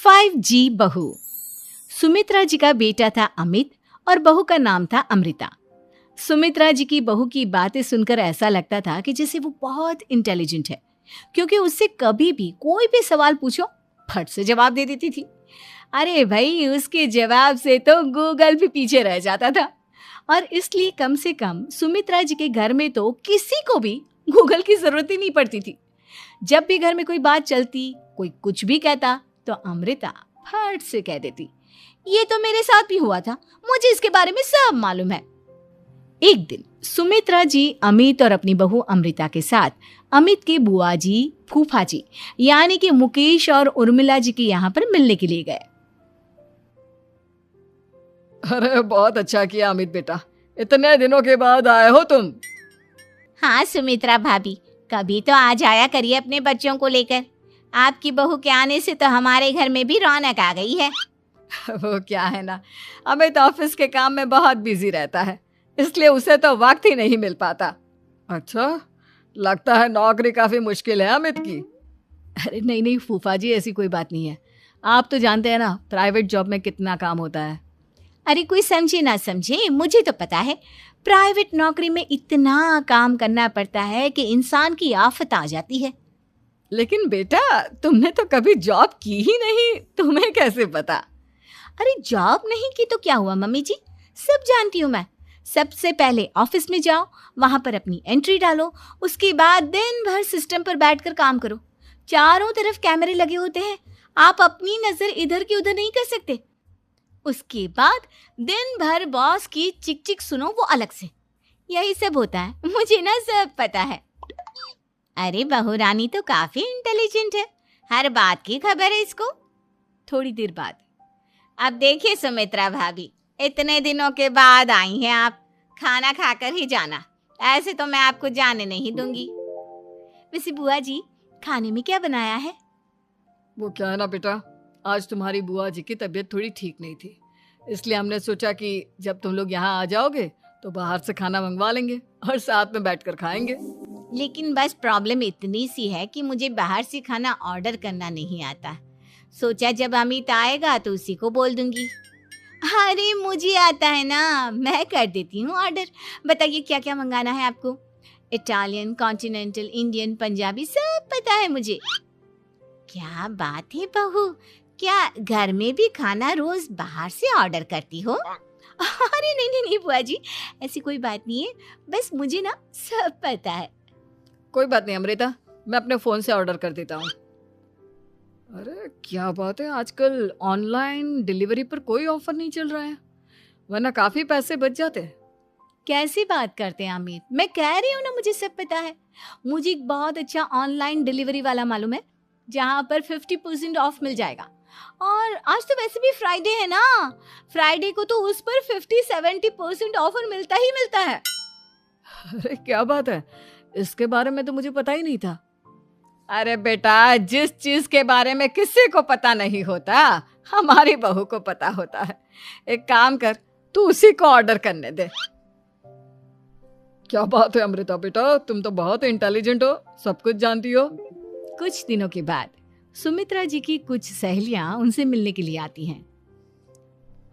5G बहू। सुमित्रा जी का बेटा था अमित और बहू का नाम था अमृता। सुमित्रा जी की बहू की बातें सुनकर ऐसा लगता था कि जैसे वो बहुत इंटेलिजेंट है, क्योंकि उससे कभी भी कोई भी सवाल पूछो फट से जवाब दे देती थी। अरे भाई, उसके जवाब से तो गूगल भी पीछे रह जाता था। और इसलिए कम से कम सुमित्रा जी के घर में तो किसी को भी गूगल की जरूरत ही नहीं पड़ती थी। जब भी घर में कोई बात चलती, कोई कुछ भी कहता, तो अमृता फट से कह देती, ये तो मेरे साथ भी हुआ था, मुझे इसके बारे में सब मालूम है। एक दिन सुमित्रा जी अमित और अपनी बहू अमृता के साथ अमित के बुआ जी, फूफा जी यानी कि मुकेश और उर्मिला जी के यहाँ पर मिलने के लिए गए। अरे बहुत अच्छा किया अमित बेटा, इतने दिनों के बाद आए हो तुम। हाँ सुमित्रा भाभी, कभी तो आ जाया करिए अपने बच्चों को लेकर। आपकी बहू के आने से तो हमारे घर में भी रौनक आ गई है। वो क्या है ना, अमित ऑफिस के काम में बहुत बिजी रहता है, इसलिए उसे तो वक्त ही नहीं मिल पाता। अच्छा, लगता है नौकरी काफी मुश्किल है अमित की। अरे नहीं नहीं फूफा जी, ऐसी कोई बात नहीं है। आप तो जानते हैं ना प्राइवेट जॉब में कितना काम होता है। अरे कोई समझे ना समझे, मुझे तो पता है प्राइवेट नौकरी में इतना काम करना पड़ता है कि इंसान की आफत आ जाती है। लेकिन बेटा, तुमने तो कभी जॉब की ही नहीं, तुम्हें कैसे पता? अरे जॉब नहीं की तो क्या हुआ मम्मी जी, सब जानती हूँ मैं। सबसे पहले ऑफिस में जाओ, वहां पर अपनी एंट्री डालो, उसके बाद दिन भर सिस्टम पर बैठकर काम करो। चारों तरफ कैमरे लगे होते हैं, आप अपनी नजर इधर की उधर नहीं कर सकते। उसके बाद दिन भर बॉस की चिक चिक सुनो, वो अलग से। यही सब होता है, मुझे ना सब पता है। अरे बहू रानी तो काफी इंटेलिजेंट है, हर बात की खबर है इसको। थोड़ी देर बाद, अब देखिए सुमित्रा भाभी, इतने दिनों के बाद आई हैं आप, खाना खाकर ही जाना, ऐसे तो मैं आपको जाने नहीं दूंगी। वैसे बुआ जी, खाने में क्या बनाया है? वो क्या है ना बेटा, आज तुम्हारी बुआ जी की तबीयत थोड़ी ठीक नहीं थी, इसलिए हमने सोचा कि जब तुम लोग यहाँ आ जाओगे तो बाहर से खाना मंगवा लेंगे और साथ में बैठकर खाएंगे। लेकिन बस प्रॉब्लम इतनी सी है कि मुझे बाहर से खाना ऑर्डर करना नहीं आता। सोचा जब अमित आएगा तो उसी को बोल दूंगी। अरे मुझे आता है ना, मैं कर देती हूँ ऑर्डर। बताइए क्या क्या मंगाना है आपको? इटालियन, कॉन्टिनेंटल, इंडियन, पंजाबी, सब पता है मुझे। क्या बात है बहू, क्या घर में भी खाना रोज बाहर से ऑर्डर करती हो? अरे नहीं नहीं नहीं बुआ जी, ऐसी कोई बात नहीं है, बस मुझे ना सब पता है। कोई बात नहीं अमृता, मैं अपने फोन से ऑर्डर कर देता हूँ। अरे क्या बात है, आजकल ऑनलाइन डिलीवरी पर कोई ऑफर नहीं चल रहा है, वरना काफी पैसे बच जाते। कैसी बात करते हैं अमित, मैं कह रही हूँ ना मुझे सब पता है। मुझे एक बहुत अच्छा ऑनलाइन डिलीवरी वाला मालूम है, जहाँ पर 50% ऑफ मिल जाएगा। और आज तो वैसे भी फ्राइडे है ना, फ्राइडे को तो उस पर 50-70% ऑफर मिलता ही मिलता है। अरे क्या बात है, इसके बारे में तो मुझे पता ही नहीं था। अरे बेटा, जिस चीज के बारे में किसी को पता नहीं होता, हमारी बहू को पता होता है। एक काम कर, तू उसी को ऑर्डर करने दे। क्या बात है अमृता बेटा, तुम तो बहुत इंटेलिजेंट हो, सब कुछ जानती हो। कुछ दिनों के बाद सुमित्रा जी की कुछ सहेलियां उनसे मिलने के लिए आती हैं।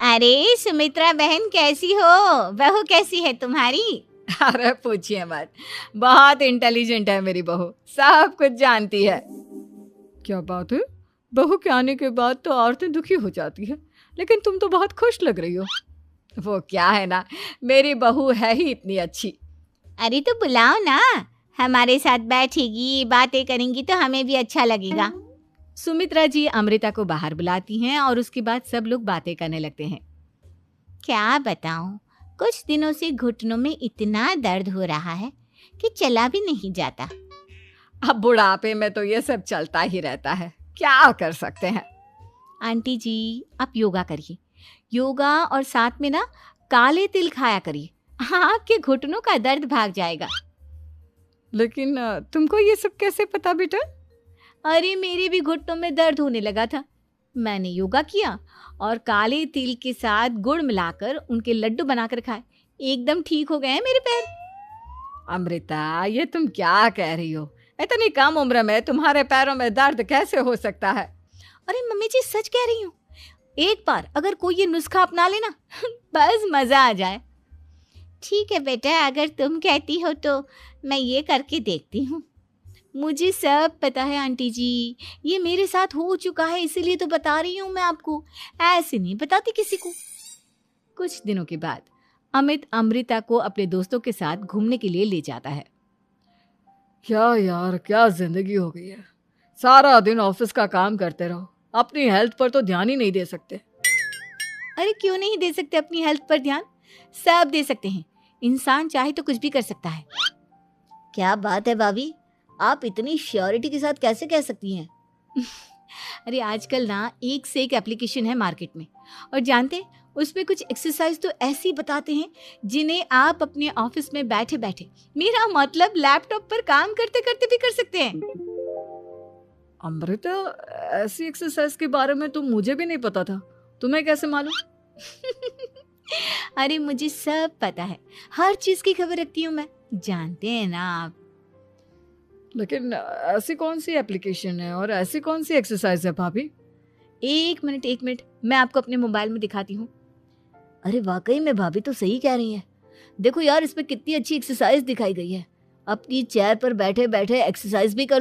अरे सुमित्रा बहन कैसी हो, बहू कैसी है तुम्हारी? अरे पूछिए मत, बहुत इंटेलिजेंट है मेरी बहू, सब कुछ जानती है। क्या बात है, बहू के आने के बाद तो औरतें दुखी हो जाती है, लेकिन तुम तो बहुत खुश लग रही हो। वो क्या है ना, मेरी बहू है ही इतनी अच्छी। अरे तो बुलाओ ना, हमारे साथ बैठेगी, बातें करेंगी तो हमें भी अच्छा लगेगा। सुमित्रा जी अमृता को बाहर बुलाती हैं और उसके बाद सब लोग बातें करने लगते हैं। क्या बताऊं, कुछ दिनों से घुटनों में इतना दर्द हो रहा है कि चला भी नहीं जाता। अब बुढ़ापे में तो ये सब चलता ही रहता है, क्या कर सकते हैं। आंटी जी, आप योगा करिए, योगा और साथ में ना काले तिल खाया करिए, आपके घुटनों का दर्द भाग जाएगा। लेकिन तुमको ये सब कैसे पता बेटा? अरे मेरे भी घुटनों में दर्द होने लगा था, मैंने योगा किया और काले तिल के साथ गुड़ मिलाकर उनके लड्डू बनाकर खाए, एकदम ठीक हो गए हैं मेरे पैर। अमृता, ये तुम क्या कह रही हो? इतनी कम उम्र में तुम्हारे पैरों में दर्द कैसे हो सकता है? अरे मम्मी जी सच कह रही हूँ, एक बार अगर कोई ये नुस्खा अपना लेना बस मजा आ जाए। ठीक है बेटा, अगर तुम कहती हो तो मैं ये करके देखती हूँ। मुझे सब पता है आंटी जी, ये मेरे साथ हो चुका है, इसीलिए तो बता रही हूँ मैं आपको, ऐसे नहीं बताती किसी को। कुछ दिनों के बाद अमित अमृता को अपने दोस्तों के साथ घूमने के लिए ले जाता है। क्या यार, क्या जिंदगी हो गई है। सारा दिन ऑफिस का काम करते रहो, अपनी हेल्थ पर तो ध्यान ही नहीं दे सकते। अरे क्यों नहीं दे सकते अपनी हेल्थ पर ध्यान, सब दे सकते हैं। इंसान चाहे तो कुछ भी कर सकता है। क्या बात है भाभी, आप इतनी श्योरिटी के साथ कैसे कह सकती हैं? अरे आजकल ना एक से एक एप्लीकेशन है मार्केट में, और जानते हैं उसमें कुछ एक्सरसाइज तो ऐसी बताते हैं जिन्हें आप अपने ऑफिस में बैठे बैठे, मेरा मतलब लैपटॉप पर काम करते करते भी कर सकते हैं। अमृता, ऐसी एक्सरसाइज के बारे में तो मुझे भी नहीं पता था, तुम्हें कैसे मालूम? अरे मुझे सब पता है, हर चीज की खबर रखती हूँ मैं, जानते हैं ना आप। लेकिन ऐसी कौन सी एप्लीकेशन है और ऐसी कौन सी एक्सरसाइज है भाभी? एक मिनट, मैं आपको अपने मोबाइल में दिखाती हूँ। अरे वाकई में भाभी तो सही कह रही हैं। देखो यार, इस पे कितनी अच्छी एक्सरसाइज दिखाई गई है। अपनी चेयर पर बैठे बैठे एक्सरसाइज भी कर